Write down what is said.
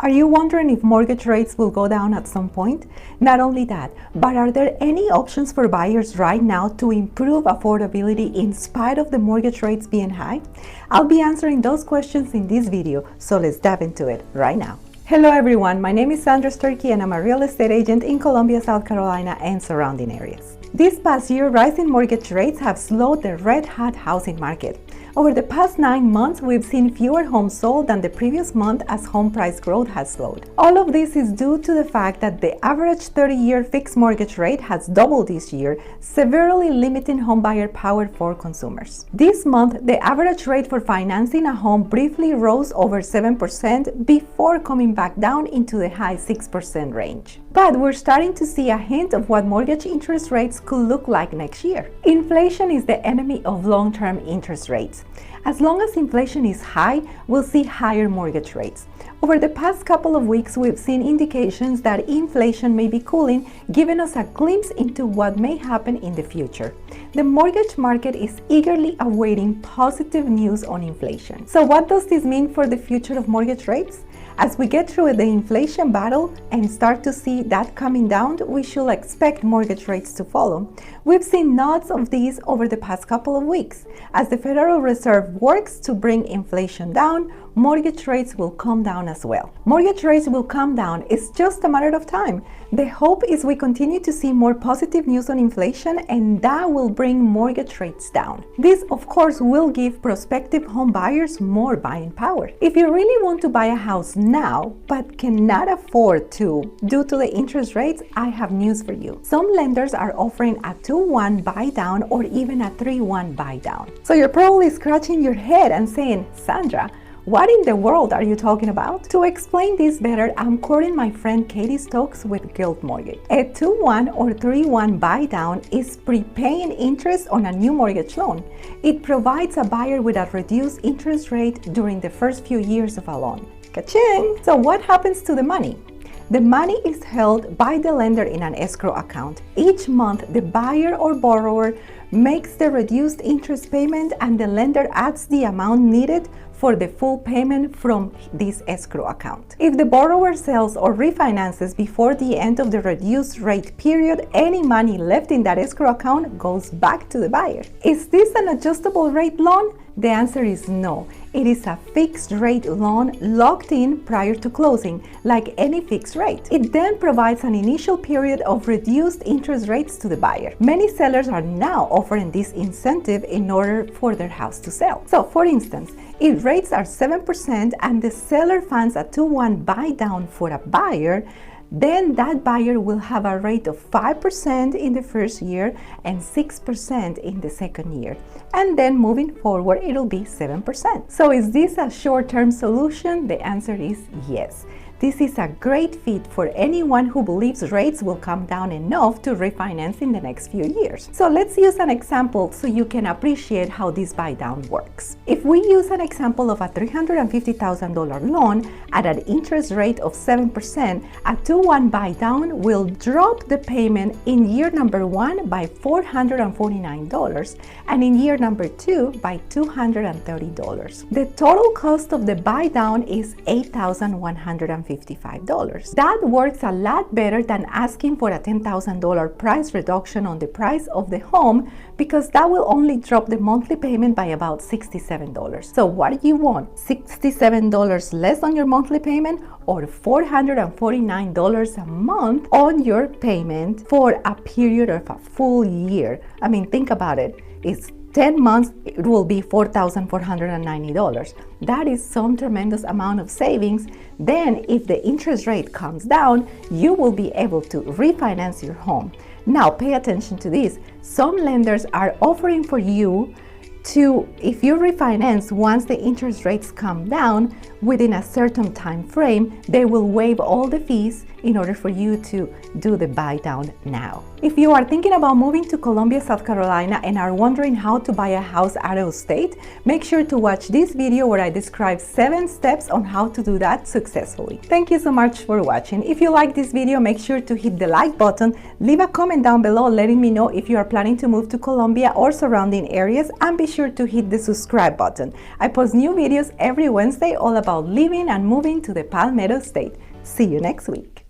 Are you wondering if mortgage rates will go down at some point? Not only that, but are there any options for buyers right now to improve affordability in spite of the mortgage rates being high? I'll be answering those questions in this video, so let's dive into it right now. Hello everyone, my name is Sandra Sturkie and I'm a real estate agent in Columbia, South Carolina and surrounding areas. This past year, rising mortgage rates have slowed the red-hot housing market. Over the past 9 months, we've seen fewer homes sold than the previous month as home price growth has slowed. All of this is due to the fact that the average 30-year fixed mortgage rate has doubled this year, severely limiting homebuyer power for consumers. This month, the average rate for financing a home briefly rose over 7% before coming back down into the high 6% range. But we're starting to see a hint of what mortgage interest rates could look like next year. Inflation is the enemy of long-term interest rates. As long as inflation is high, we'll see higher mortgage rates. Over the past couple of weeks, we've seen indications that inflation may be cooling, giving us a glimpse into what may happen in the future. The mortgage market is eagerly awaiting positive news on inflation. So what does this mean for the future of mortgage rates? As we get through the inflation battle and start to see that coming down, we should expect mortgage rates to follow. We've seen nods of these over the past couple of weeks. As the Federal Reserve works to bring inflation down, mortgage rates will come down as well. Mortgage rates will come down, it's just a matter of time. The hope is we continue to see more positive news on inflation and that will bring mortgage rates down. This, of course, will give prospective home buyers more buying power. If you really want to buy a house now, but cannot afford to due to the interest rates, I have news for you. Some lenders are offering a 2-1 buy down or even a 3-1 buy down. So you're probably scratching your head and saying, Sandra, what in the world are you talking about? To explain this better, I'm quoting my friend Katie Stokes with Guild Mortgage. A 2-1 or 3-1 buy down is prepaying interest on a new mortgage loan. It provides a buyer with a reduced interest rate during the first few years of a loan. Ka-ching! So what happens to the money? The money is held by the lender in an escrow account. Each month, the buyer or borrower makes the reduced interest payment and the lender adds the amount needed for the full payment from this escrow account. If the borrower sells or refinances before the end of the reduced rate period, any money left in that escrow account goes back to the buyer. Is this an adjustable rate loan? The answer is no. It is a fixed rate loan locked in prior to closing, like any fixed rate. It then provides an initial period of reduced interest rates to the buyer. Many sellers are now offering this incentive in order for their house to sell. So for instance, if rates are 7% and the seller finds a 2-1 buy down for a buyer, then that buyer will have a rate of 5% in the first year and 6% in the second year. And then moving forward, it'll be 7%. So is this a short-term solution? The answer is yes. This is a great fit for anyone who believes rates will come down enough to refinance in the next few years. So let's use an example so you can appreciate how this buy down works. If we use an example of a $350,000 loan at an interest rate of 7%, a 2-1 buy down will drop the payment in year number 1 by $449 and in year number 2 by $230. The total cost of the buy down is $8,155. That works a lot better than asking for a $10,000 price reduction on the price of the home because that will only drop the monthly payment by about $67. So what do you want? $67 less on your monthly payment or $449 a month on your payment for a period of a full year? I mean, think about it. It's 10 months, it will be $4,490. That is some tremendous amount of savings. Then if the interest rate comes down, you will be able to refinance your home. Now pay attention to this. Some lenders are offering for you to, if you refinance once the interest rates come down within a certain time frame, they will waive all the fees in order for you to do the buy down now. If you are thinking about moving to Columbia, South Carolina and are wondering how to buy a house out of state, make sure to watch this video where I describe 7 steps on how to do that successfully. Thank you so much for watching. If you like this video, make sure to hit the like button, leave a comment down below letting me know if you are planning to move to Columbia or surrounding areas, and be sure to hit the subscribe button. I post new videos every Wednesday all about living and moving to the Palmetto State. See you next week.